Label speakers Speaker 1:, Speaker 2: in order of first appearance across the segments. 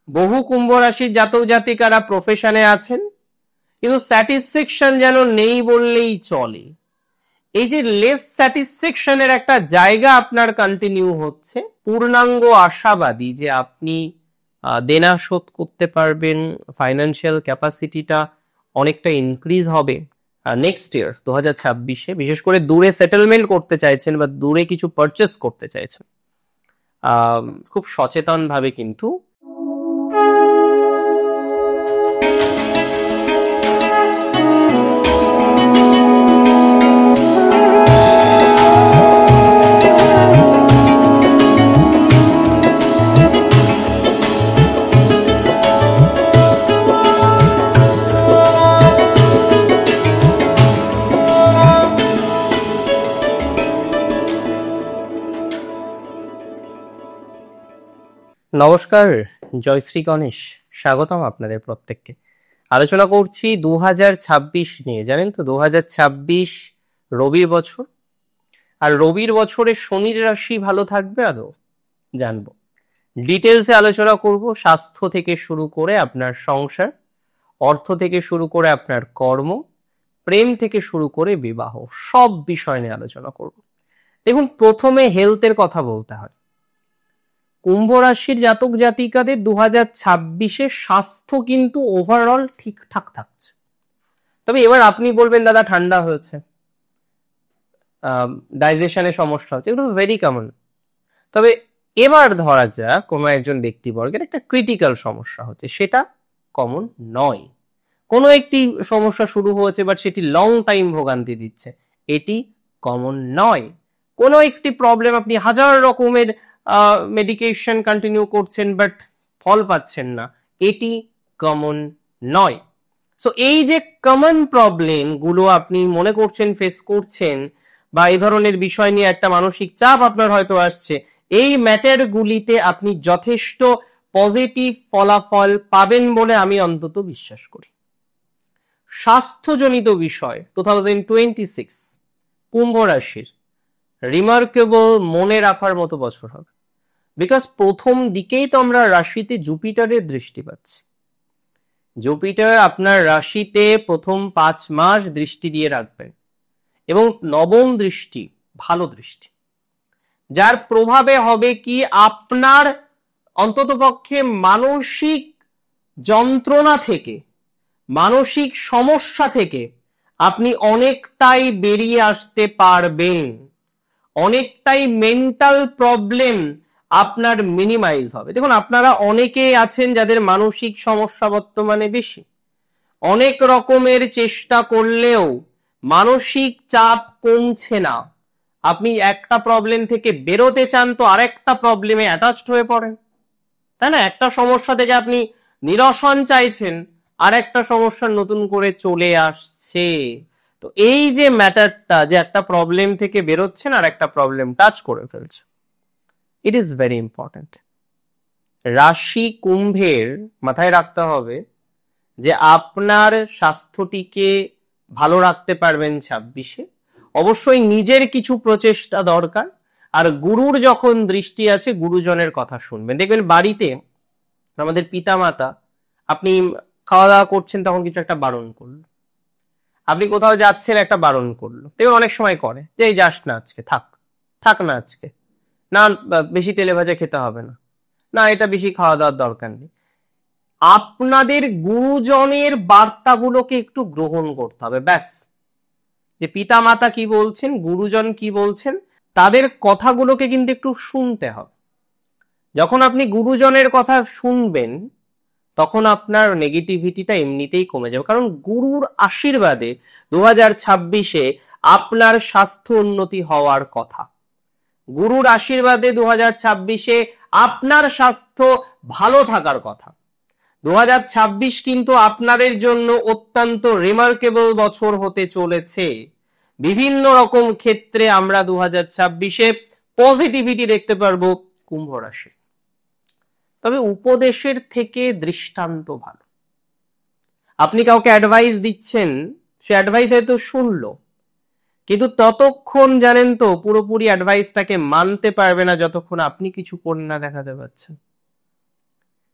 Speaker 1: বহু কুম্ভ রাশির জাতক জাতিকারা প্রফেশনে আছেন, কিন্তু স্যাটিসফ্যাকশন যেন নেই বললেই চলে। এই যে লেস স্যাটিসফ্যাকশনের একটা জায়গা আপনার কন্টিনিউ হচ্ছে, পূর্ণাঙ্গ আশাবাদী যে আপনি দেনা শোধ করতে পারবেন, ফাইন্যান্সিয়াল ক্যাপাসিটিটা অনেকটা ইনক্রিজ হবে নেক্সট ইয়ার 2026-এ। বিশেষ করে দূরে সেটেলমেন্ট করতে চাইছেন বা দূরে কিছু পারচেস করতে চাইছেন, খুব সচেতন ভাবে কিন্তু নমস্কার, জয়শ্রী গণেশ, স্বাগতম আপনাদের প্রত্যেককে। আলোচনা করছি 2026 নিয়ে। জানেন তো 2026 রবির বছর, আর রবির বছরে শনির রাশি ভালো থাকবে আদৌ জানবো, ডিটেলসে আলোচনা করব। স্বাস্থ্য থেকে শুরু করে আপনার সংসার, অর্থ থেকে শুরু করে আপনার কর্ম, প্রেম থেকে শুরু করে বিবাহ, সব বিষয় নিয়ে আলোচনা করব। দেখুন, প্রথমে হেলথের কথা বলতে হয়। কুম্ভ রাশির জাতক জাতিকাদের 2026-এ স্বাস্থ্য কিন্তু ওভারঅল ঠিকঠাক থাকছে। তবে এবার আপনি বলবেন দাদা ঠান্ডা হয়েছে, ডাইজেশনের সমস্যা হচ্ছে, এগুলো ভেরি কমন। তবে এবার ধরা যাক কোনো একজন ব্যক্তিবর্গের একটা ক্রিটিক্যাল সমস্যা হচ্ছে, সেটা কমন নয়। কোনো একটি সমস্যা শুরু হয়েছে বাট সেটি লং টাইম ভোগান্তি দিচ্ছে, এটি কমন নয়। কোনো একটি প্রবলেম আপনি হাজার রকমের মেডিকেশন কন্টিনিউ করছেন বাট ফল পাচ্ছেন না, এটি কমন নয়। সো এই যে কমন প্রবলেম গুলো আপনি মনে করছেন ফেস করছেন, বা এই ধরনের বিষয় নিয়ে একটা মানসিক চাপ আপনার হয়তো আসছে, এই ম্যাটার গুলিতে আপনি যথেষ্ট পজিটিভ ফলাফল পাবেন বলে আমি অন্তত বিশ্বাস করি। স্বাস্থ্যজনিত বিষয় 2026 কুম্ভ রাশির রিমার্কেবল, মনে রাখার মতো বছর হবে। বিকজ প্রথম দিকেই তো আমরা রাশিতে জুপিটারের দৃষ্টি পাচ্ছি। জুপিটার আপনার রাশিতে প্রথম 5 মাস দৃষ্টি দিয়ে রাখবেন, এবং নবম দৃষ্টি ভালো দৃষ্টি, যার প্রভাবে হবে কি আপনার অন্ততপক্ষে মানসিক যন্ত্রণা থেকে, মানসিক সমস্যা থেকে আপনি অনেকটাই বেরিয়ে আসতে পারবেন, অনেকটাই মেন্টাল প্রবলেম আপনার মিনিমাইজ হবে। দেখুন, আপনারা অনেকেই আছেন যাদের মানসিক সমস্যা বর্তমানে বেশি, অনেক রকমের চেষ্টা করলেও মানসিক চাপ কমছে না। আপনি একটা প্রবলেম থেকে বেরোতে চান তো আরেকটা প্রবলেমে অ্যাটাচড হয়ে পড়েন, তাই না? একটা সমস্যা থেকে আপনি নিরসন চাইছেন, আর একটা সমস্যা নতুন করে চলে আসছে। তো এই যে ম্যাটারটা, যে একটা প্রবলেম থেকে বেরোচ্ছেন আর একটা প্রবলেম টাচ করে ফেলছে, ইট ইজ ভেরি ইম্পর্টেন্ট। রাশি কুম্ভের মাথায় রাখতে হবে যে আপনার স্বাস্থ্যটিকে ভালো রাখতে পারবেন 26-এ। অবশ্যই নিজের কিছু প্রচেষ্টা দরকার, আর গুরুর যখন দৃষ্টি আছে গুরুজনের কথা শুনবেন। দেখবেন বাড়িতে আমাদের পিতা মাতা, আপনি খাওয়া দাওয়া করছেন তখন কিছু একটা বারণ করলো, আপনি কোথাও যাচ্ছেন একটা বারণ করলো, দেখবেন অনেক সময় করে যে এই যাস না আজকে, থাক থাক না আজকে, না বেশি তেলে ভাজা খেতে হবে না, না এটা বেশি খাওয়া দাওয়ার দরকার নেই। আপনাদের গুরুজনের বার্তাগুলোকে একটু গ্রহণ করতে হবে, ব্যাস। যে পিতা মাতা কি বলছেন, গুরুজন কি বলছেন, তাদের কথাগুলোকে কিন্তু একটু শুনতে হবে। যখন আপনি গুরুজনের কথা শুনবেন তখন আপনার নেগেটিভিটিটা এমনিতেই কমে যাবে, কারণ গুরুর আশীর্বাদে 2026-এ আপনার স্বাস্থ্য উন্নতি হওয়ার কথা। গুরুর আশীর্বাদে 2026-এ আপনার স্বাস্থ্য ভালো থাকার কথা। 2026 কিন্তু আপনাদের জন্য অত্যন্ত রিমার্কেবল বছর হতে চলেছে। বিভিন্ন রকম ক্ষেত্রে আমরা 2026-এ পজিটিভিটি দেখতে পারবো কুম্ভ রাশি। তবে উপদেশের থেকে দৃষ্টান্ত ভালো। আপনি কাউকে অ্যাডভাইস দিচ্ছেন, সে অ্যাডভাইস হয়তো শুনলো, কিন্তু ততক্ষণ জানেন তো পুরোপুরি অ্যাডভাইসটাকে মানতে পারবে না যতক্ষণ আপনি কিছু করে না দেখাতে পারছেন।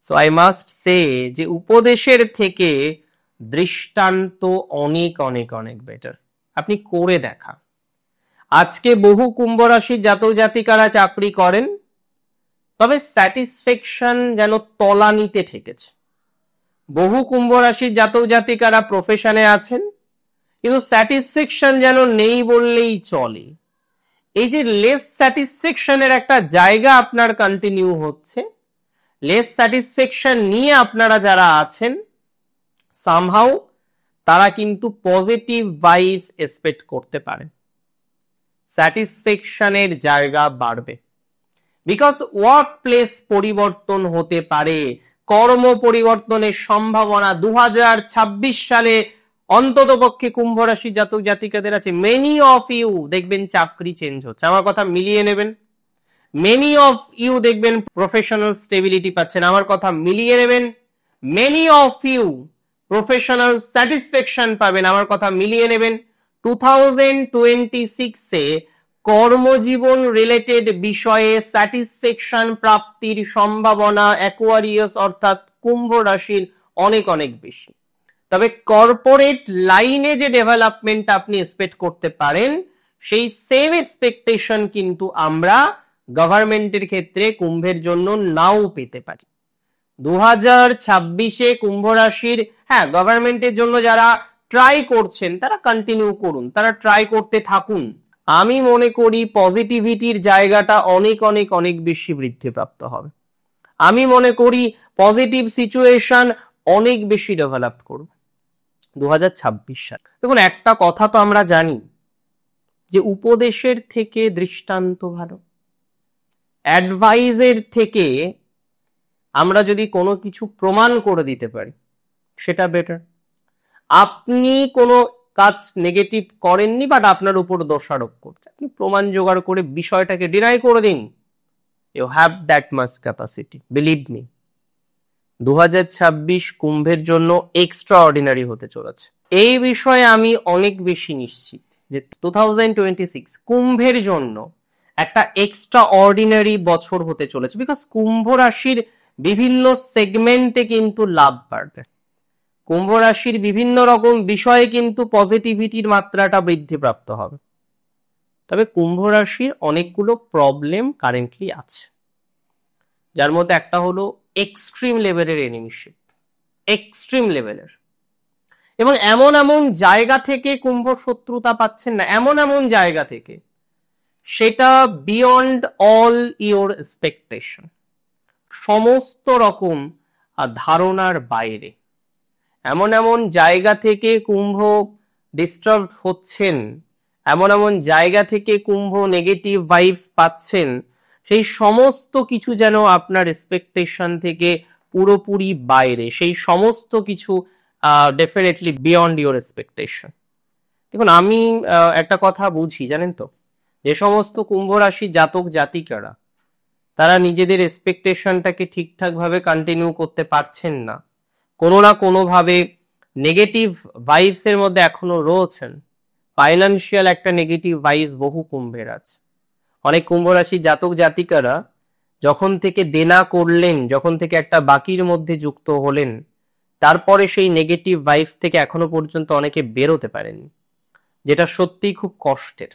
Speaker 1: সো আই মাস্ট সে যে উপদেশের থেকে দৃষ্টান্ত অনেক অনেক অনেক বেটার। আপনি করে দেখা। আজকে বহু কুম্ভ রাশির জাতক জাতিকারা চাকরি করেন, তবে স্যাটিসফ্যাকশন যেন তলানিতে ঠেকেছে। বহু কুম্ভ রাশির জাতক জাতিকারা প্রফেশনে আছেন, কিন্তু স্যাটিসফ্যাকশন যেন নেই বললেই চলে। এই যে লেস স্যাটিসফ্যাকশনের একটা জায়গা আপনার কন্টিনিউ হচ্ছে, লেস স্যাটিসফ্যাকশন নিয়ে আপনারা যারা আছেন, সামহাউ তারা কিন্তু পজিটিভ ভাইবস এক্সপেক্ট করতে পারেন। স্যাটিসফ্যাকশনের জায়গা বাড়বে, বিকজ ওয়ার্ক প্লেস পরিবর্তন হতে পারে, কর্ম পরিবর্তনের সম্ভাবনা 2026 সালে অন্তত পক্ষে কুম্ভ রাশি জাতক জাতিকাদের আছে। মেনি অফ ইউ দেখবেন চাকরি চেঞ্জ হচ্ছে, আমার কথা মিলিয়ে নেবেন। মেনি অফ ইউ দেখবেন প্রফেশনাল স্টেবিলিটি পাচ্ছেন, আমার কথা মিলিয়ে নেবেন। Many of you professional satisfaction পাবেন, আমার কথা মিলিয়ে নেবেন। 2026-এ কর্মজীবন রিলেটেড বিষয়ে স্যাটিসফ্যাকশন প্রাপ্তির সম্ভাবনা অ্যাকোয়ারিয়াস অর্থাৎ কুম্ভ রাশির অনেক অনেক বেশি। তবে কর্পোরেট লাইনে যে ডেভেলপমেন্ট আপনি এক্সপেক্ট করতে পারেন, সেই সেম এক্সপেকটেশন কিন্তু আমরা গভর্নমেন্টের ক্ষেত্রে কুম্ভের জন্য নাও পেতে পারি। 2026-এ কুম্ভ রাশির, হ্যাঁ, গভর্নমেন্টের জন্য যারা ট্রাই করছেন তারা কন্টিনিউ করুন, তারা ট্রাই করতে থাকুন। আমি মনে করি পজিটিভিটির জায়গাটা অনেক অনেক অনেক বেশি বৃদ্ধিপ্রাপ্ত হবে। আমি মনে করি পজিটিভ সিচুয়েশন অনেক বেশি ডেভেলপ করবে 2026 সাল। দেখুন, একটা কথা তো আমরা জানি যে উপদেশের থেকে দৃষ্টান্ত ভালো। অ্যাডভাইজের থেকে আমরা যদি কোনো কিছু প্রমাণ করে দিতে পারি সেটা বেটার। আপনি কোনো কাজ নেগেটিভ করেননি, বাট আপনার উপর দোষারোপ করছে, আপনি প্রমাণ জোগাড় করে বিষয়টাকে ডিনাই করে দিন। You have that much capacity, believe me. 2026 কুম্ভের জন্য এক্সট্রা অর্ডিনারি হতে চলেছে, এই বিষয়ে আমি অনেক বেশি নিশ্চিত যে 2026 কুম্ভের জন্য একটা এক্সট্রা অর্ডিনারি বছর হতে চলেছে। বিকজ কুম্ভ রাশির বিভিন্ন সেগমেন্টে কিন্তু লাভ বাড়বে, কুম্ভ রাশির বিভিন্ন রকম বিষয়ে কিন্তু পজিটিভিটির মাত্রাটা বৃদ্ধিপ্রাপ্ত হবে। তবে কুম্ভ রাশির অনেকগুলো প্রবলেম কারেন্টলি আছে, যার মধ্যে একটা হলো এক্সট্রিম লেভেলের এনিমিশিপ, এক্সট্রিম লেভেলের, এবং এমন এমন জায়গা থেকে কুম্ভ শত্রুতা পাচ্ছেন না, এমন এমন জায়গা থেকে সেটা বিয়ন্ড অল ইওর এক্সপেকটেশন, সমস্ত রকম ধারণার বাইরে। এমন এমন জায়গা থেকে কুম্ভ ডিস্টার্ব হচ্ছেন, এমন এমন জায়গা থেকে কুম্ভ নেগেটিভ ভাইবস পাচ্ছেন, সেই সমস্ত কিছু যেন আপনার এক্সপেকটেশন থেকে পুরোপুরি বাইরে, সেই সমস্ত কিছু ডেফিনেটলি বিয়ন্ড ইওর এক্সপেকটেশন। দেখুন, আমি একটা কথা বুঝি, জানেন তো, যে সমস্ত কুম্ভ রাশি জাতক জাতিকারা তারা নিজেদের এক্সপেকটেশনটাকে ঠিকঠাক ভাবে কন্টিনিউ করতে পারছেন না, কোনো না কোনো ভাবে নেগেটিভ ভাইবস এর মধ্যে এখনো রয়েছেন। ফাইন্যান্সিয়াল একটা নেগেটিভ ভাইবস বহু কুম্ভের আছে। অনেক কুম্ভ রাশি জাতক জাতিকারা যখন থেকে দেনা করলেন, যখন থেকে একটা বাকির মধ্যে যুক্ত হলেন, তারপরে সেই নেগেটিভ ভাইবস থেকে এখনো পর্যন্ত অনেকে বেরোতে পারেনি, যেটা সত্যিই খুব কষ্টের,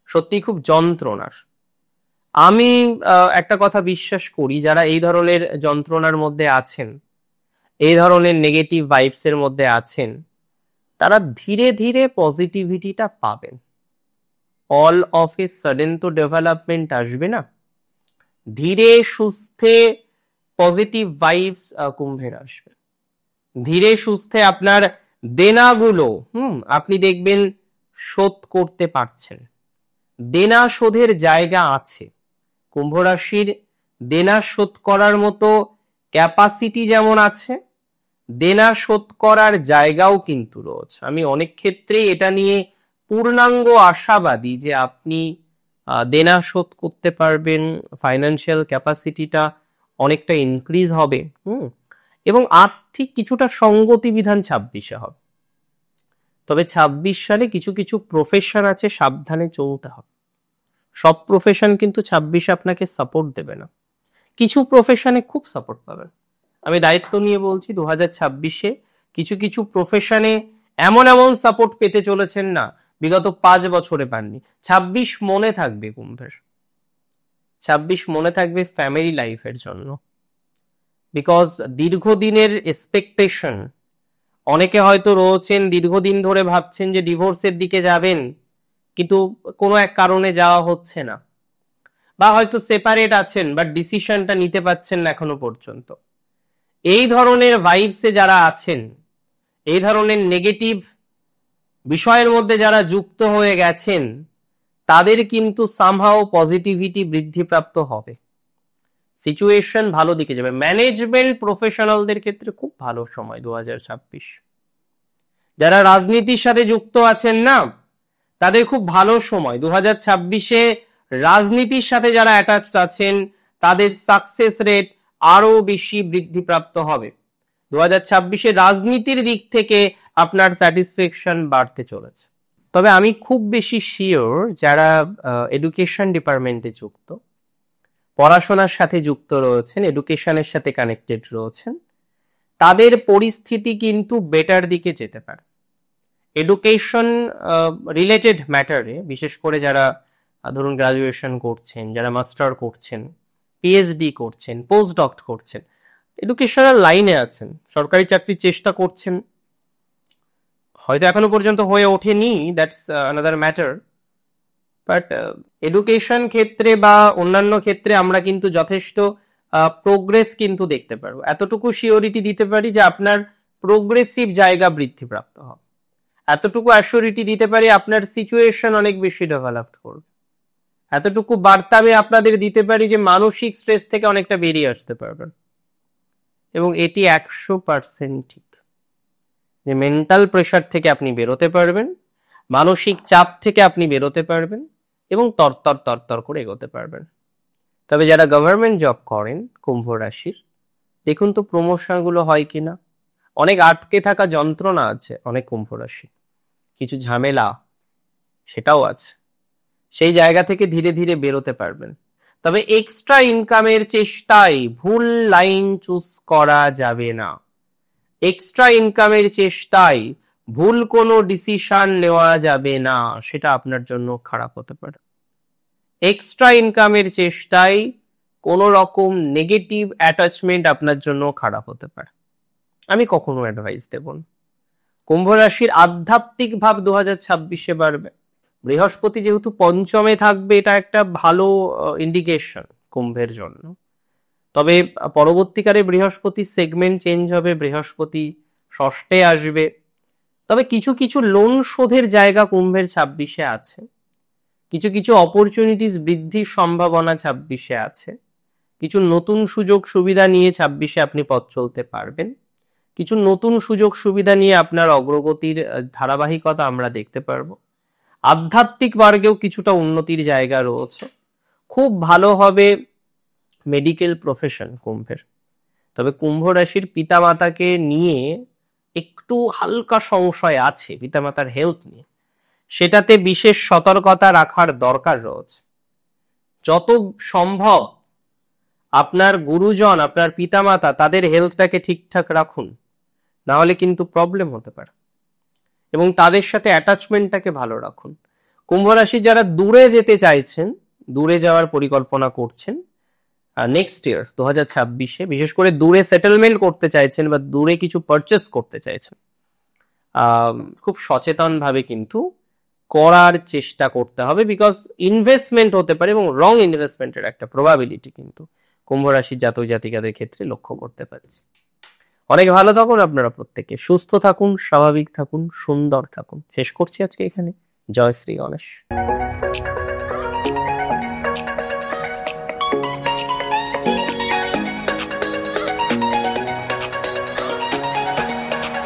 Speaker 1: সত্যিই খুব যন্ত্রণার। আমি একটা কথা বিশ্বাস করি, যারা এই ধরনের যন্ত্রণার মধ্যে আছেন, এই ধরনের নেগেটিভ ভাইবস এর মধ্যে আছেন, তারা ধীরে ধীরে পজিটিভিটিটা পাবেন। অল অফ এ সাডেন তো ডেভেলপমেন্ট আসবে না, ধীরে সুস্থে পজিটিভ ভাইবস কুম্ভের আসবে। ধীরে সুস্থে আপনার দেনাগুলো আপনি দেখবেন শোধ করতে পারছেন, দেনা শোধের জায়গা আছে। কুম্ভ রাশির দেনা শোধ করার মতো ক্যাপাসিটি যেমন আছে, দেনা শোধ করার জায়গাও কিন্তু রয়েছে। আমি অনেক ক্ষেত্রেই এটা নিয়ে পূর্ণাঙ্গ আশাবাদী যে আপনি দেনা শোধ করতে পারবেন, ফাইন্যান্সিয়াল ক্যাপাসিটিটা অনেকটা ইনক্রিজ হবে, এবং আর্থিক কিছুটা সঙ্গতি বিধান 26-এ হবে। তবে 26 সালে কিছু কিছু প্রফেশন আছে, সাবধানে চলতে হবে। সব প্রফেশন কিন্তু 26-এ আপনাকে সাপোর্ট দেবে না। কিছু প্রফেশনে খুব সাপোর্ট পাবেন। আমি দায়িত্ব নিয়ে বলছি 2026-এ কিছু কিছু প্রফেশনে এমন এমন সাপোর্ট পেতে চলেছেন না বিগত 5 বছরে পাননি। 26 মনে থাকবে কুম্ভের, 26 মনে থাকবে ফ্যামিলি লাইফের জন্য। বিকজ দীর্ঘদিনের এক্সপেকটেশন, অনেকে হয়তো রয়েছেন দীর্ঘদিন ধরে ভাবছেন যে ডিভোর্সের দিকে যাবেন, কিন্তু কোনো এক কারণে যাওয়া হচ্ছে না, বা হয়তো সেপারেট আছেন বাট ডিসিশনটা নিতে পারছেন না এখনো পর্যন্ত। এই ধরনের ভাইবসে যারা আছেন, এই ধরনের নেগেটিভ বিষয়ের মধ্যে যারা যুক্ত হয়ে গেছেন, তাদের কিন্তু সামহাও পজিটিভিটি বৃদ্ধিপ্রাপ্ত হবে, সিচুয়েশন ভালো দিকে যাবে। ম্যানেজমেন্ট প্রফেশনালদের ক্ষেত্রে খুব ভালো সময় 2026। যারা রাজনীতির সাথে যুক্ত আছেন না, তাদের খুব ভালো সময় 2026-এ। রাজনীতির সাথে যারা অ্যাটাচড আছেন তাদের সাকসেস রেট আরো বেশি বৃদ্ধিপ্রাপ্ত হবে 2026-এ। রাজনীতির দিক থেকে আপনার স্যাটিসফ্যাকশন বাড়তে চলেছে। তবে আমি খুব বেশি শিওর যারা এডুকেশন ডিপার্টমেন্টে যুক্ত, পড়াশোনার সাথে যুক্ত রয়েছেন, এডুকেশনের সাথে কানেক্টেড রয়েছেন, তাদের পরিস্থিতি কিন্তু বেটার দিকে যেতে পারে। এডুকেশন রিলেটেড ম্যাটারে, বিশেষ করে যারা ধরুন গ্রাজুয়েশন করছেন, যারা মাস্টার করছেন, পিএইচডি করছেন, পোস্ট ডক করছেন, এডুকেশনাল লাইনে আছেন, সরকারি চাকরির চেষ্টা করছেন, হয়তো এখনো পর্যন্ত হয়ে ওঠেনি, that's another matter. But education ক্ষেত্রে বা অন্যান্য ক্ষেত্রে আমরা কিন্তু যথেষ্ট প্রোগ্রেস কিন্তু দেখতে পারবো। এতটুকু শিওরিটি দিতে পারি যে আপনার প্রোগ্রেসিভ জায়গা বৃদ্ধিপ্রাপ্ত হবে, এতটুকু অ্যাসিওরিটি দিতে পারি আপনার সিচুয়েশন অনেক বেশি ডেভেলপ করবে, এতটুকু বার্তা আমি আপনাদের দিতে পারি যে মানসিক স্ট্রেস থেকে অনেকটা বেরিয়ে আসতে পারবেন। এবং এটি 100% ঠিক যে মেন্টাল প্রেশার থেকে আপনি বেরোতে পারবেন, মানসিক চাপ থেকে আপনি বেরোতে পারবেন এবং তরতর করে এগোতে পারবেন। তবে যারা গভর্নমেন্ট জব করেন কুম্ভ রাশির, দেখুন তো প্রমোশনগুলো হয় কিনা। অনেক আটকে থাকা যন্ত্রণা আছে অনেক কুম্ভ রাশি, কিছু ঝামেলা সেটাও আছে, সেই জায়গা থেকে ধীরে ধীরে বেরোতে পারবেন। তবে এক্সট্রা ইনকামের চেষ্টায় ভুল লাইন চুজ করা যাবে না, এক্সট্রা ইনকামের চেষ্টায় ভুল কোনো ডিসিশন নেওয়া যাবে না, সেটা আপনার জন্য খারাপ হতে পারে। এক্সট্রা ইনকামের চেষ্টায় কোনো রকম নেগেটিভ অ্যাটাচমেন্ট আপনার জন্য খারাপ হতে পারে, আমি কখনো অ্যাডভাইস দেব না। কুম্ভ রাশির আধ্যাত্মিক ভাব 2026-এ বাড়বে। বৃহস্পতি যেহেতু পঞ্চমে থাকবে, এটা একটা ভালো ইন্ডিকেশন কুম্ভের জন্য। তবে পরবর্তীকালে বৃহস্পতি সেগমেন্ট চেঞ্জ হবে, বৃহস্পতি ষষ্ঠে আসবে। তবে কিছু কিছু লোন শোধের জায়গা কুম্ভের 26-এ আছে, কিছু কিছু অপরচুনিটিস বৃদ্ধির সম্ভাবনা 26-এ আছে, কিছু নতুন সুযোগ সুবিধা নিয়ে 26-এ আপনি পথ চলতে পারবেন, কিছু নতুন সুযোগ সুবিধা নিয়ে আপনার অগ্রগতির ধারাবাহিকতা আমরা দেখতে পারবো। আধ্যাত্মিক মার্গেও কিছুটা উন্নতির জায়গা রয়েছে। খুব ভালো হবে মেডিকেল প্রফেশন কুম্ভের। তবে কুম্ভ রাশির পিতামাতাকে নিয়ে একটু হালকা সংশয় আছে, পিতামাতার হেলথ নিয়ে, সেটাতে বিশেষ সতর্কতা রাখার দরকার রয়েছে। যত সম্ভব আপনার গুরুজন, আপনার পিতামাতা, তাদের হেলথটাকে ঠিকঠাক রাখুন, না হলে কিন্তু প্রবলেম হতে পারে। এবং তাদের সাথে অ্যাটাচমেন্টটাকে ভালো রাখুন। কুম্ভ রাশি যারা দূরে যেতে চাইছেন, দূরে যাওয়ার পরিকল্পনা করছেন নেক্সট ইয়ার 2026-এ, বিশেষ করে দূরে সেটেলমেন্ট করতে চাইছেন বা দূরে কিছু পারচেস করতে চাইছেন, খুব সচেতন ভাবে কিন্তু করার চেষ্টা করতে হবে। বিকজ ইনভেস্টমেন্ট হতে পারে এবং রং ইনভেস্টমেন্টের একটা প্রবাবিলিটি কিন্তু কুম্ভ রাশির জাতক জাতিকাদের ক্ষেত্রে লক্ষ্য করতে পারছি। অনেক ভালো থাকুন আপনারা প্রত্যেকে, সুস্থ থাকুন, স্বাভাবিক থাকুন, সুন্দর থাকুন। শেষ করছি আজকে এখানে। জয় শ্রী গণেশ।